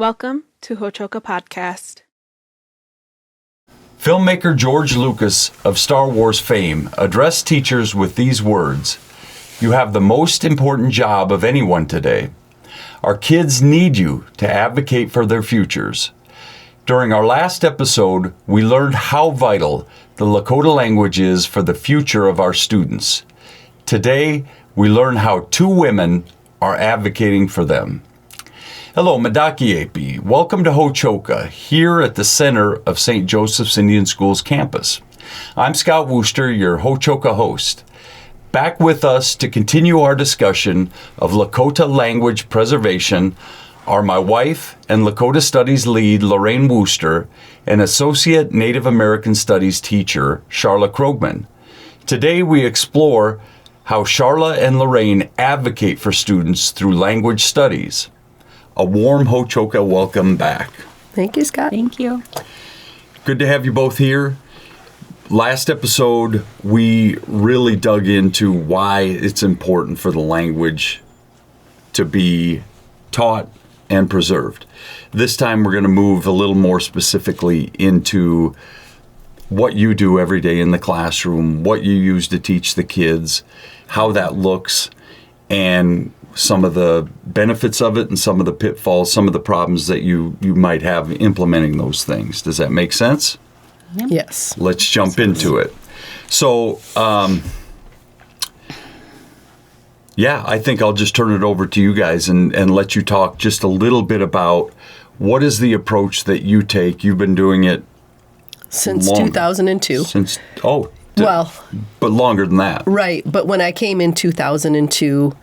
Welcome to Hochoka Podcast. Filmmaker George Lucas of Star Wars fame addressed teachers with these words: "You have the most important job of anyone today. Our kids need you to advocate for their futures." During our last episode, we learned how vital the Lakota language is for the future of our students. Today, we learn how two women are advocating for them. Hello, Madakiepi. Welcome to Hochoka, here at the center of St. Joseph's Indian School's campus. I'm Scott Wooster, your Hochoka host. Back with us to continue our discussion of Lakota language preservation are my wife and Lakota Studies lead, Lorraine Wooster, and Associate Native American Studies teacher, Charla Krogman. Today we explore how Charla and Lorraine advocate for students through language studies. A warm Hochoka welcome back. Thank you, Scott. Thank you. Good to have you both here. Last episode, we really dug into why it's important for the language to be taught and preserved. This time, we're going to move a little more specifically into what you do every day in the classroom, what you use to teach the kids, how that looks, and some of the benefits of it and some of the pitfalls, some of the problems that you might have implementing those things. Does that make sense? Yes. Let's jump into it. So, I think I'll just turn it over to you guys and let you talk just a little bit about what is the approach that you take. You've been doing it Since 2002. But longer than that. Right. But when I came in 2002,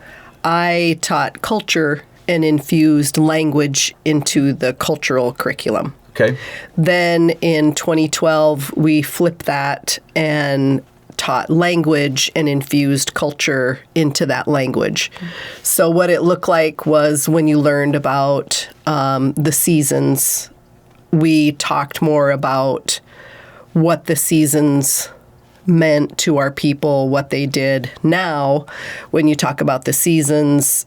I taught culture and infused language into the cultural curriculum. Okay. Then in 2012, we flipped that and taught language and infused culture into that language. So what it looked like was when you learned about the seasons, we talked more about what the seasons meant to our people, what they did. Now, when you talk about the seasons,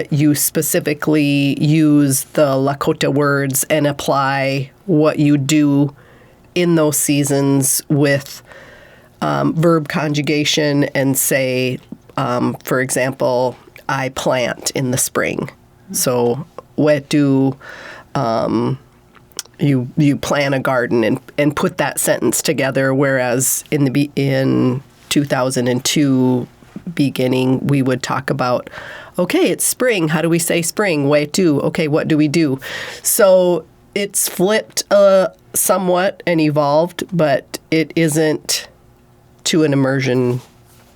you specifically use the Lakota words and apply what you do in those seasons with verb conjugation and say, for example, I plant in the spring. So, what do you plan a garden and put that sentence together, whereas in 2002 beginning, we would talk about, okay, it's spring. How do we say spring? Wetu. Okay, what do we do? So it's flipped somewhat and evolved, but it isn't to an immersion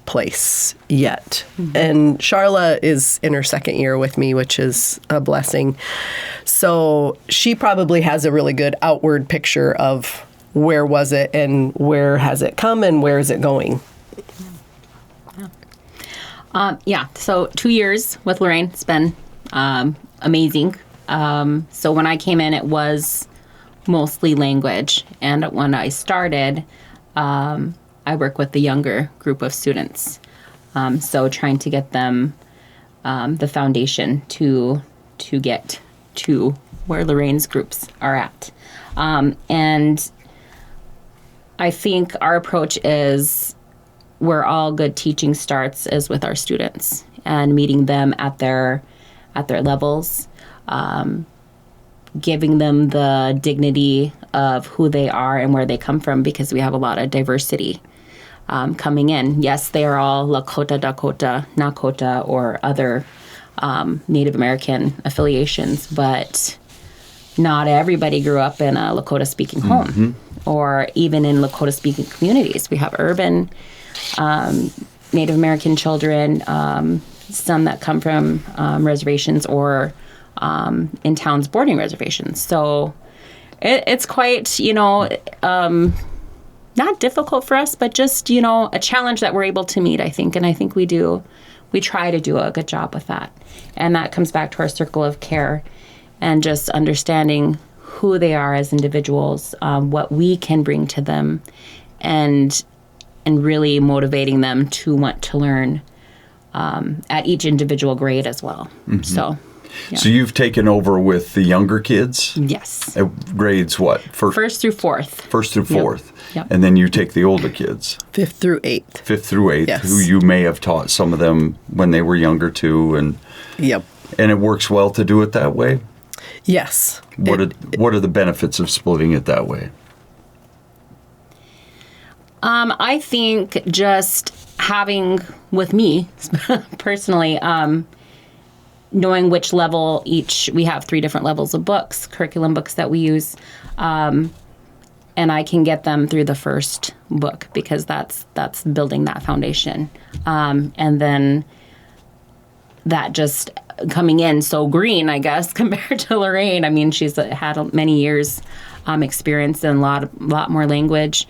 place yet. Mm-hmm. And Charla is in her second year with me, which is a blessing. So she probably has a really good outward picture of where was it and where has it come and where is it going. So 2 years with Lorraine. It's been amazing. So when I came in, it was mostly language. And when I started, I work with the younger group of students. So trying to get them the foundation to get to where Lorraine's groups are at. And I think our approach is where all good teaching starts is with our students and meeting them at their levels, giving them the dignity of who they are and where they come from, because we have a lot of diversity coming in. Yes, they are all Lakota, Dakota, Nakota, or other Native American affiliations, but not everybody grew up in a Lakota-speaking home, or even in Lakota-speaking communities. We have urban Native American children, some that come from reservations or in towns boarding reservations. So it's quite, not difficult for us, but just, a challenge that we're able to meet, I think. And I think we try to do a good job with that. And that comes back to our circle of care and just understanding who they are as individuals, what we can bring to them, and really motivating them to want to learn at each individual grade as well. Mm-hmm. So Yeah. So you've taken over with the younger kids? Yes. At grades what? First through fourth. First through fourth. Yep. And then you take the older kids. 5th through 8th. 5th through 8th, Yes. who you may have taught some of them when they were younger too. Yep. And it works well to do it that way? Yes. What are the benefits of splitting it that way? I think just having, with me personally, knowing which level we have 3 different levels of books, curriculum books that we use, and I can get them through the first book because that's building that foundation. And then that just coming in so green, I guess, compared to Lorraine. I mean, she's had many years experience in a lot more language.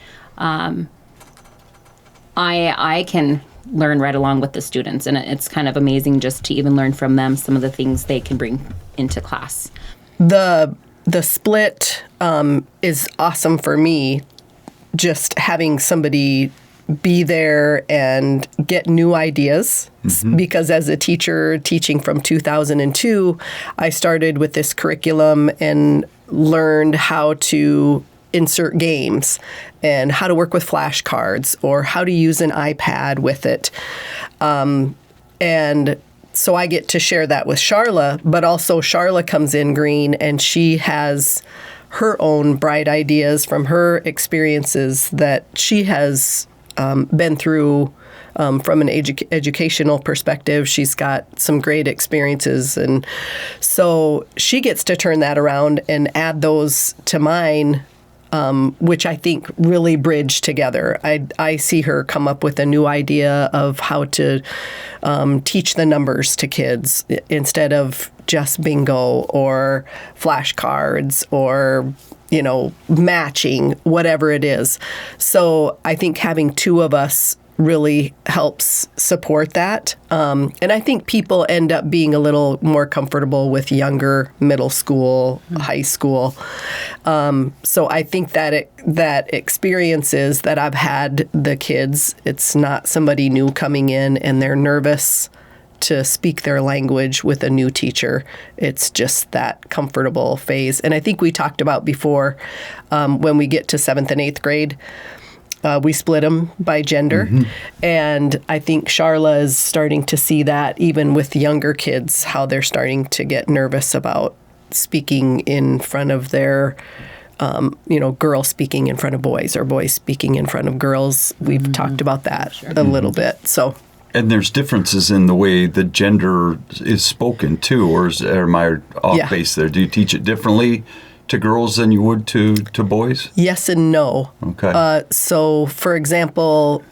I can learn right along with the students, and it's kind of amazing just to even learn from them some of the things they can bring into class. The split is awesome for me, just having somebody be there and get new ideas. Because as a teacher teaching from 2002, I started with this curriculum and learned how to insert games and how to work with flashcards or how to use an iPad with it. And so I get to share that with Charla, but also Charla comes in green and she has her own bright ideas from her experiences that she has been through from an educational perspective. She's got some great experiences. And so she gets to turn that around and add those to mine, which I think really bridge together. I see her come up with a new idea of how to teach the numbers to kids instead of just bingo or flashcards or, matching, whatever it is. So I think having 2 of us really helps support that. And I think people end up being a little more comfortable with younger middle school, high school. So I think that experiences that I've had the kids, it's not somebody new coming in and they're nervous to speak their language with a new teacher. It's just that comfortable phase. And I think we talked about before, when we get to 7th and 8th grade, we split them by gender. And I think Charla is starting to see that even with younger kids, how they're starting to get nervous about speaking in front of their, girls speaking in front of boys or boys speaking in front of girls. We've talked about that a little bit. So. And there's differences in the way the gender is spoken too, or am I off base there? Do you teach it differently to girls than you would to boys? Yes and no. Okay. So, for example,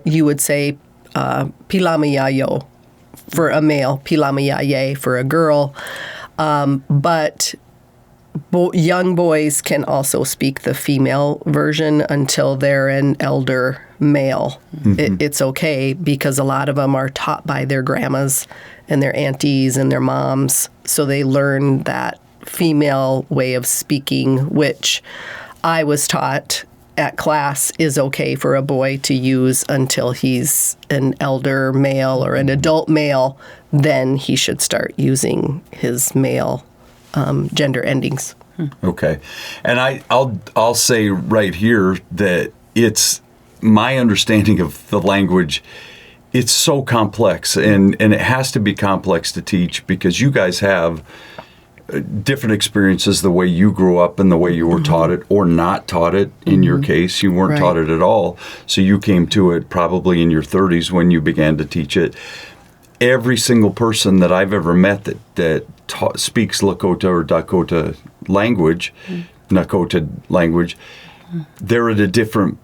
you would say pilamayayo for a male, pilamayaye for a girl. But young boys can also speak the female version until they're an elder male. It's okay because a lot of them are taught by their grandmas and their aunties and their moms. So they learn that female way of speaking, which I was taught at class is okay for a boy to use until he's an elder male or an adult male. Then he should start using his male gender endings. Okay. And I'll say right here that it's my understanding of the language. It's so complex and it has to be complex to teach because you guys have different experiences, the way you grew up and the way you were taught it or not taught it. In your case, you weren't taught it at all. So you came to it probably in your 30s when you began to teach it. Every single person that I've ever met that speaks Lakota or Dakota language, Nakota language, they're at a different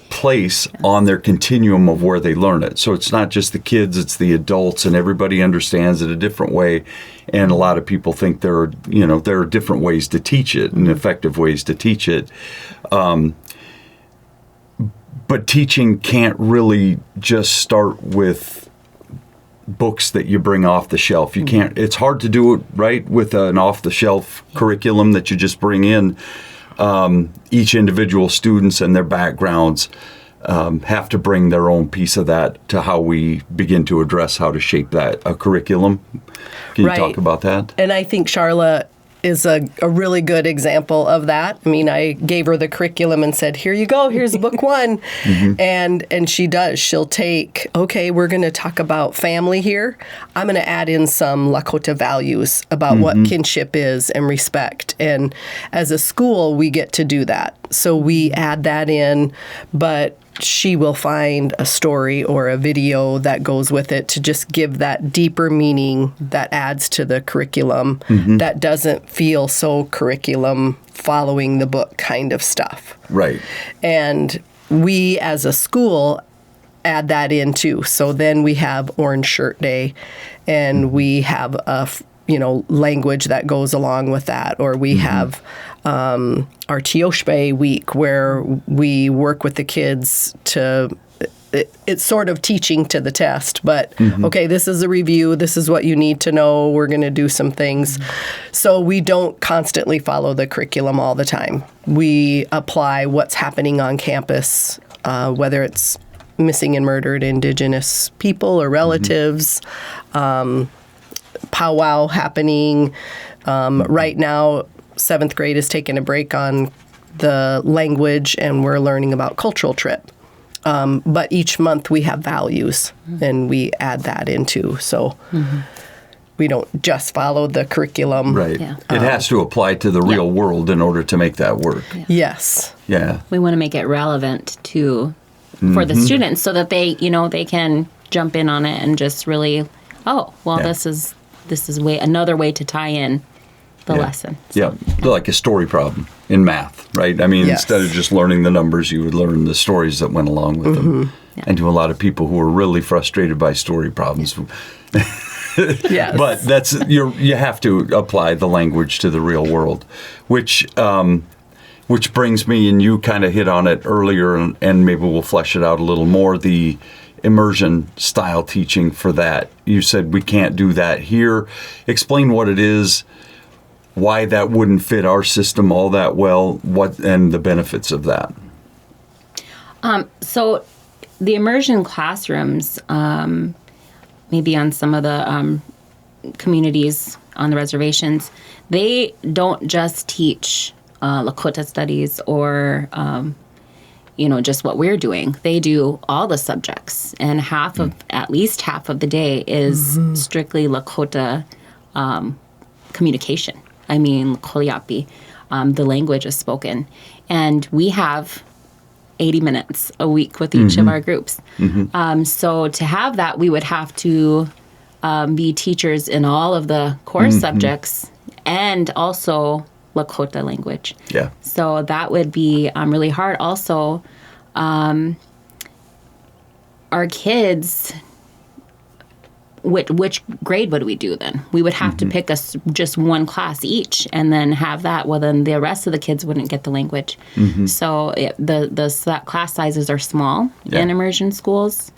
place on their continuum of where they learn it. So it's not just the kids, it's the adults, and everybody understands it a different way. And a lot of people think there are different ways to teach it and effective ways to teach it. But teaching can't really just start with books that you bring off the shelf. You can't, it's hard to do it right with an off the shelf curriculum that you just bring in. Each individual students and their backgrounds have to bring their own piece of that to how we begin to address how to shape that a curriculum. Can you Right. talk about that? And I think Charla is a really good example of that. I mean, I gave her the curriculum and said, here you go, here's book one. And she does. She'll take, okay, we're going to talk about family here. I'm going to add in some Lakota values about what kinship is and respect. And as a school, we get to do that. So we add that in, but she will find a story or a video that goes with it to just give that deeper meaning that adds to the curriculum that doesn't feel so curriculum following the book kind of stuff. Right. And we as a school add that in too. So then we have Orange Shirt Day and we have language that goes along with that, or we have our Tioshbe week where we work with the kids to, it's sort of teaching to the test, but okay, this is a review, this is what you need to know, we're going to do some things. So we don't constantly follow the curriculum all the time. We apply what's happening on campus, whether it's missing and murdered Indigenous people or relatives, powwow happening. Right now, 7th grade is taking a break on the language, and we're learning about cultural trip. But each month we have values, and we add that into. So we don't just follow the curriculum. Right. Yeah. It has to apply to the real world in order to make that work. Yes. Yeah. We want to make it relevant for the students so that they can jump in on it and just really, this is another way to tie in the lesson. Yeah, like a story problem in math, right? I mean, Yes. instead of just learning the numbers, you would learn the stories that went along with them. Yeah. And to a lot of people who are really frustrated by story problems. Yes. But that's you have to apply the language to the real world, which brings me, and you kind of hit on it earlier, and maybe we'll flesh it out a little more, the immersion style teaching for that. You said we can't do that here. Explain what it is, why that wouldn't fit our system all that well, and the benefits of that. So the immersion classrooms, maybe on some of the communities on the reservations, they don't just teach Lakota studies or just what we're doing. They do all the subjects, and at least half of the day is strictly Lakota communication. I mean, Koliapi, the language is spoken. And we have 80 minutes a week with each of our groups. So to have that, we would have to be teachers in all of the core subjects and also Lakota language. Yeah. So that would be really hard. Also, our kids, which grade would we do then? We would have to pick just one class each and then have that. Well, then the rest of the kids wouldn't get the language. So the class sizes are small in immersion schools.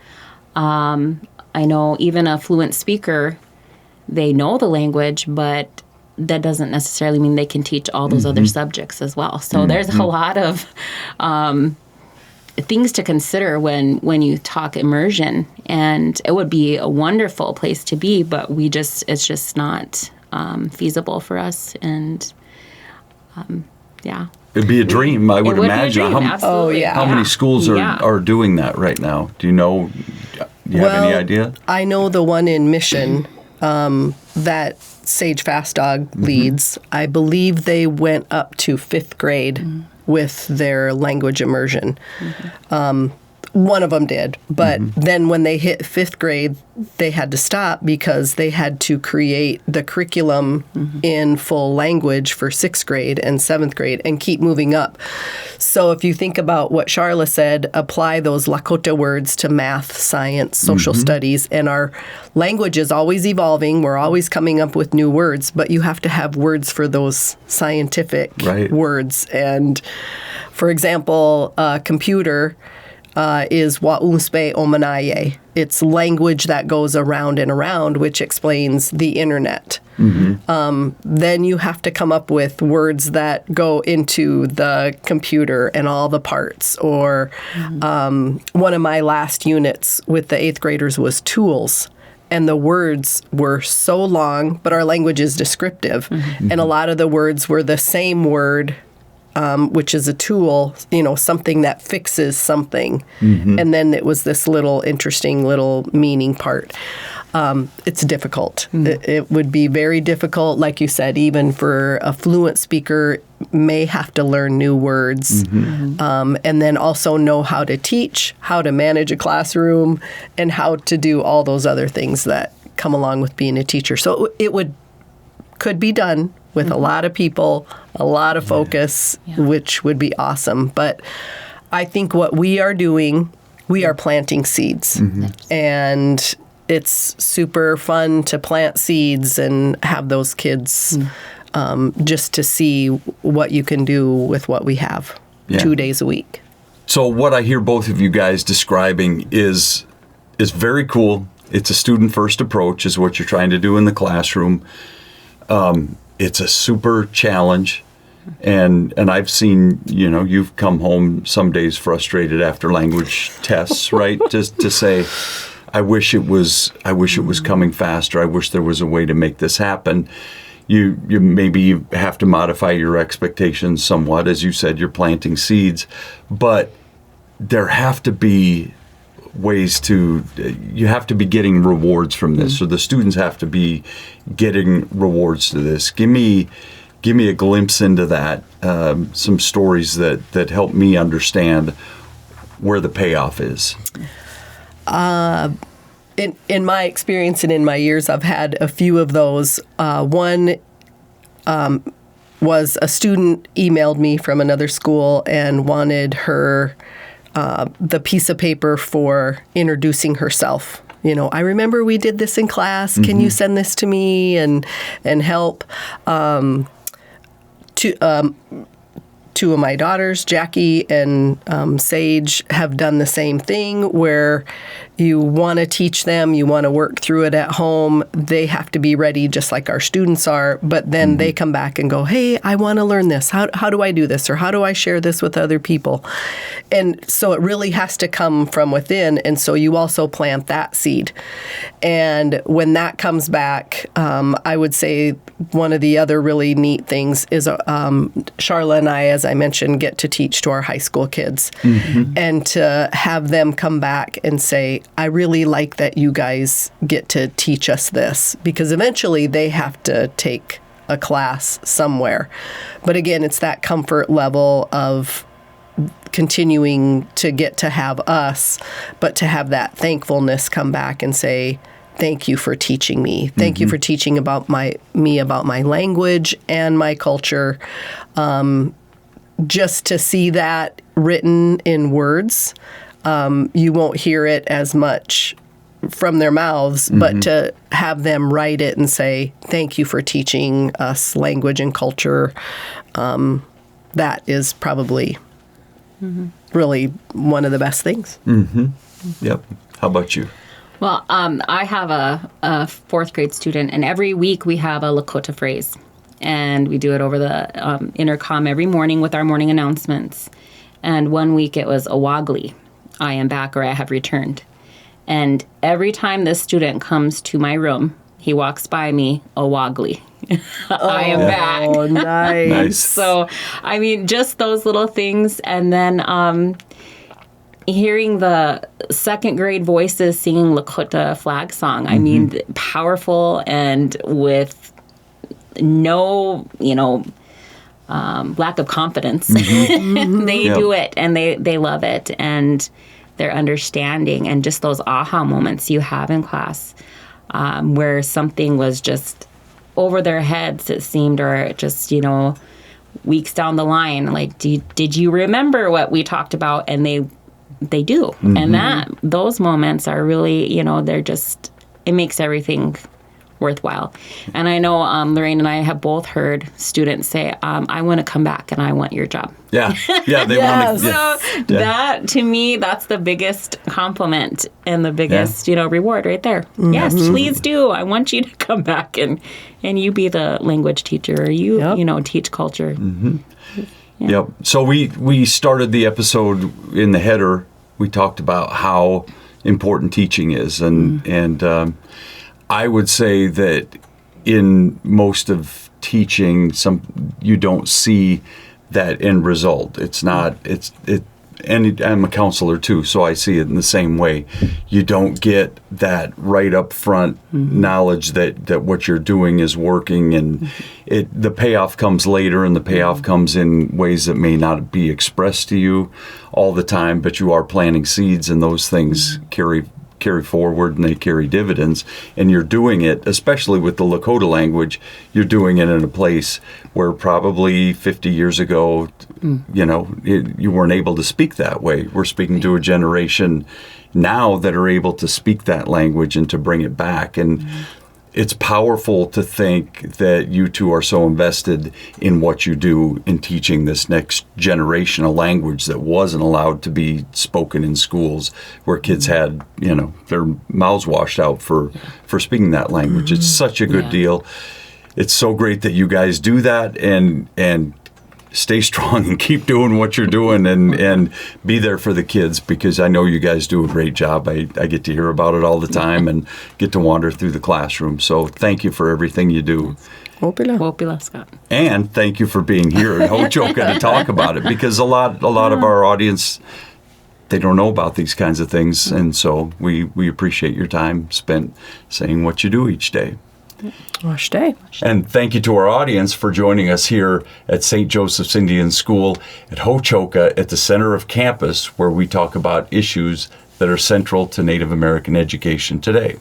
I know even a fluent speaker, they know the language, but that doesn't necessarily mean they can teach all those other subjects as well. So there's a lot of things to consider when you talk immersion, and it would be a wonderful place to be, but it's just not feasible for us. And It'd be a dream, I would imagine. How many schools are doing that right now? Do you know? Do you have any idea? I know the one in Mission that Sage Fast Dog leads. I believe they went up to 5th grade with their language immersion. One of them did, but then when they hit 5th grade, they had to stop because they had to create the curriculum in full language for 6th grade and 7th grade and keep moving up. So if you think about what Charla said, apply those Lakota words to math, science, social studies, and our language is always evolving. We're always coming up with new words, but you have to have words for those scientific words. And for example, computer is Wa'unspe Omanaye. It's language that goes around and around, which explains the internet. Then you have to come up with words that go into the computer and all the parts. Or one of my last units with the 8th graders was tools. and the words were so long, but our language is descriptive. And a lot of the words were the same word, which is a tool, something that fixes something. And then it was this little interesting little meaning part. It's difficult. It would be very difficult, like you said, even for a fluent speaker, may have to learn new words, and then also know how to teach, how to manage a classroom, and how to do all those other things that come along with being a teacher. So it could be done with a lot of people, a lot of focus, which would be awesome. But I think what we are doing, we are planting seeds. And it's super fun to plant seeds and have those kids just to see what you can do with what we have 2 days a week. So what I hear both of you guys describing is very cool. It's a student-first approach is what you're trying to do in the classroom. It's a super challenge. And I've seen, you've come home some days frustrated after language tests, right? Just to say, I wish it was coming faster. I wish there was a way to make this happen. You maybe have to modify your expectations somewhat. As you said, you're planting seeds, but there have to be ways you have to be getting rewards from this. So the students have to be getting rewards to this. Give me a glimpse into that, some stories that help me understand where the payoff is. In my experience and in my years, I've had a few of those. One was a student emailed me from another school and wanted her the piece of paper for introducing herself. I remember we did this in class. Can you send this to me and help? Two of my daughters, Jackie and Sage, have done the same thing where you want to teach them, you want to work through it at home. They have to be ready just like our students are, but then they come back and go, hey, I want to learn this. How do I do this? Or how do I share this with other people? And so it really has to come from within, and so you also plant that seed. And when that comes back, I would say one of the other really neat things is Charla and I, as I mentioned, get to teach to our high school kids, and to have them come back and say, I really like that you guys get to teach us this, because eventually they have to take a class somewhere. But again, it's that comfort level of continuing to get to have us, but to have that thankfulness come back and say, thank you for teaching me. Thank you for teaching about my language and my culture. Just to see that written in words, you won't hear it as much from their mouths, but to have them write it and say, thank you for teaching us language and culture, that is probably really one of the best things. Yep. How about you? Well, I have a fourth grade student, and every week we have a Lakota phrase. And we do it over the intercom every morning with our morning announcements. And one week it was Awagli, I am back or I have returned. And every time this student comes to my room, he walks by me, Awagli, I am back. Oh, nice. So, I mean, just those little things. And then hearing the second grade voices singing Lakota flag song, I mean, powerful and with no, lack of confidence. They do it and they love it, and their understanding, and just those aha moments you have in class where something was just over their heads, it seemed, or just, weeks down the line, like, did you remember what we talked about? And they do. And those moments are really, they're just, it makes everything worthwhile. And I know Lorraine and I have both heard students say, I want to come back and I want your job. Yeah, they want to. So that, to me, that's the biggest compliment and the biggest, reward right there. Yes, please do. I want you to come back and you be the language teacher, or you, teach culture. Yep. So we started the episode in the header. We talked about how important teaching is, and I would say that in most of teaching, you don't see that end result. It's not. And I'm a counselor too, so I see it in the same way. You don't get that right up front knowledge that what you're doing is working, and the payoff comes later, and the payoff comes in ways that may not be expressed to you all the time, but you are planting seeds, and those things carry forward, and they carry dividends. And you're doing it, especially with the Lakota language, you're doing it in a place where probably 50 years ago, you weren't able to speak that way. We're speaking to a generation now that are able to speak that language and to bring it back. And it's powerful to think that you two are so invested in what you do in teaching this next generation a language that wasn't allowed to be spoken in schools, where kids had, their mouths washed out for speaking that language. It's such a good deal. It's so great that you guys do that, and stay strong and keep doing what you're doing, and be there for the kids, because I know you guys do a great job. I get to hear about it all the time and get to wander through the classroom. So thank you for everything you do. Wopila, Scott. And thank you for being here at Hochoka to talk about it, because a lot of our audience, they don't know about these kinds of things. And so we appreciate your time spent saying what you do each day. Wash day. And thank you to our audience for joining us here at St. Joseph's Indian School at Hochoka, at the center of campus, where we talk about issues that are central to Native American education today.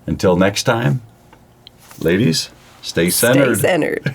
Until next time, ladies, stay centered. Stay centered.